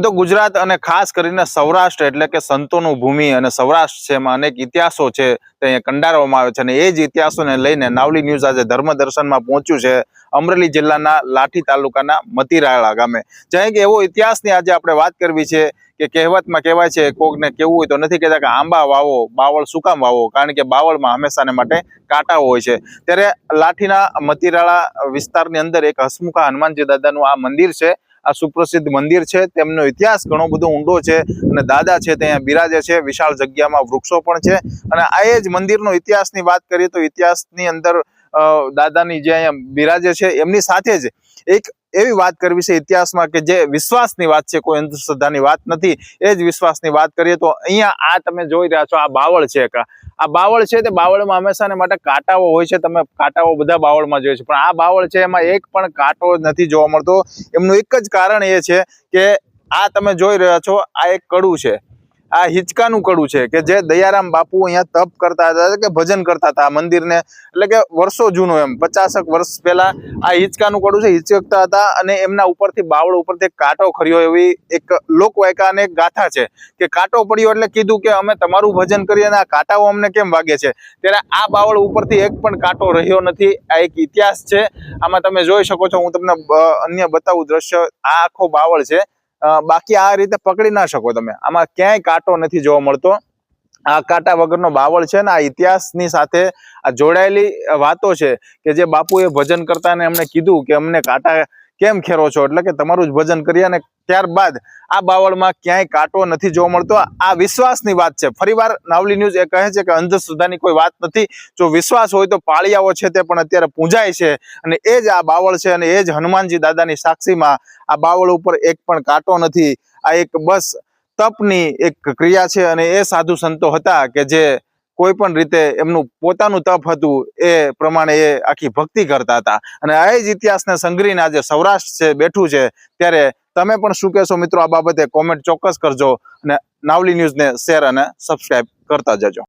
તો ગુજરાત અને ખાસ કરીને સૌરાષ્ટ્ર એટલે કે સંતોનું ભૂમિ અને સૌરાષ્ટ્ર છે, એમાં અનેક ઇતિહાસો છે તે કંડારવામાં આવે છે અને એ જ ઇતિહાસોને લઈને નાવલી ન્યૂઝ આજે ધર્મ દર્શનમાં પહોંચ્યું છે અમરેલી જિલ્લાના લાઠી તાલુકાના મતીરાળા ગામે, જ્યાં કે એવો ઇતિહાસની આજે આપણે વાત કરવી છે કે કહેવતમાં કહેવાય છે કોકને કેવું હોય તો નથી કહેતા કે આંબા વાવો બાવળ શું કામ વાવો, કારણ કે બાવળમાં હંમેશાને માટે કાંટાઓ હોય છે। ત્યારે લાઠીના મતીરાળા વિસ્તારની અંદર એક હસમુખા હનુમાનજી દાદાનું આ મંદિર છે, આ સુપ્રસિદ્ધ મંદિર છે। તેમનો ઇતિહાસ ઘણો બધો ઊંડો છે અને દાદા છે ત્યાં બિરાજે છે, વિશાળ જગ્યામાં વૃક્ષો પણ છે અને આ એ જ મંદિરનો ઇતિહાસની વાત કરીએ તો ઇતિહાસની અંદર દાદાની જે અહીંયા બિરાજે છે એમની સાથે જ એક એવી વાત કરવી છે ઇતિહાસમાં કે જે વિશ્વાસની વાત છે, કોઈ અંધશ્રદ્ધાની વાત નથી, એ જ વિશ્વાસની વાત કરીએ તો અહીંયા આ તમે જોઈ રહ્યા છો આ બાવળ છે, આ બાવળ છે તે બાવળમાં હંમેશાને માટે કાંટાઓ હોય છે, તમે કાંટાઓ બધા બાવળમાં જોઈએ છે પણ આ બાવળ છે એમાં એક પણ કાંટો નથી જોવા મળતો। એમનું એક જ કારણ એ છે કે આ તમે જોઈ રહ્યા છો આ એક કડું છે, આ હિંચકાનું કડું છે કે જે દયારામ બાપુ અહીંયા તપ કરતા હતા કે ભજન કરતા હતા મંદિરને, એટલે કે વર્ષો જૂનું એમ 50 વર્ષ પહેલા આ હિંચકાનું કડું છે, હિંચકતા હતા અને એમના ઉપરથી બાવળ ઉપરથી કાંટો ખર્યો એવી એક લોકવાયકા અને એક ગાથા છે કે કાંટો પડ્યો એટલે કીધું કે અમે તમારું ભજન કરીએ અને આ કાંટાઓ અમને કેમ વાગે છે। ત્યારે આ બાવળ ઉપરથી એક પણ કાંટો રહ્યો નથી, આ એક ઇતિહાસ છે। આમાં તમે જોઈ શકો છો, હું તમને અન્ય બતાવું દ્રશ્ય, આ આખો બાવળ છે, બાકી આ રીતે પકડી ના શકો તમે, આમાં ક્યાંય કાંટો નથી જોવા મળતો, આ કાંટા વગરનો બાવળ છે ને આ ઇતિહાસની સાથે આ જોડાયેલી વાતો છે કે જે બાપુએ ભજન કરતા ને એમને કીધું કે અમને કાંટા કેમ ખેરો છો, એટલે કે તમારું જ ભજન કરીએ અને ત્યારબાદ આ બાવળમાં ક્યાંય કાંટો નથી જોવા મળતો। આ વિશ્વાસની વાત છે, ફરીવાર નાવલી ન્યૂઝ એ કહે છે કે અંધશ્રદ્ધાની કોઈ વાત નથી, જો વિશ્વાસ હોય તો પાળિયાઓ છે તે પણ અત્યારે પૂજાય છે અને એ જ આ બાવળ છે અને એ જ હનુમાનજી દાદાની સાક્ષીમાં આ બાવળ ઉપર એક પણ કાંટો નથી। આ એક બસ તપની એક ક્રિયા છે અને એ સાધુ સંતો હતા કે જે કોઈ પણ રીતે એમનું પોતાનું તપ હતું એ પ્રમાણે એ આખી ભક્તિ કરતા હતા અને આ જ ઇતિહાસને સંગ્રહીને આજે સૌરાષ્ટ્ર છે બેઠું છે। ત્યારે તમે પણ શું કહેશો મિત્રો આ બાબતે, કોમેન્ટ ચોક્કસ કરજો અને નાવલી ન્યૂઝને શેર અને સબસ્ક્રાઇબ કરતા જજો।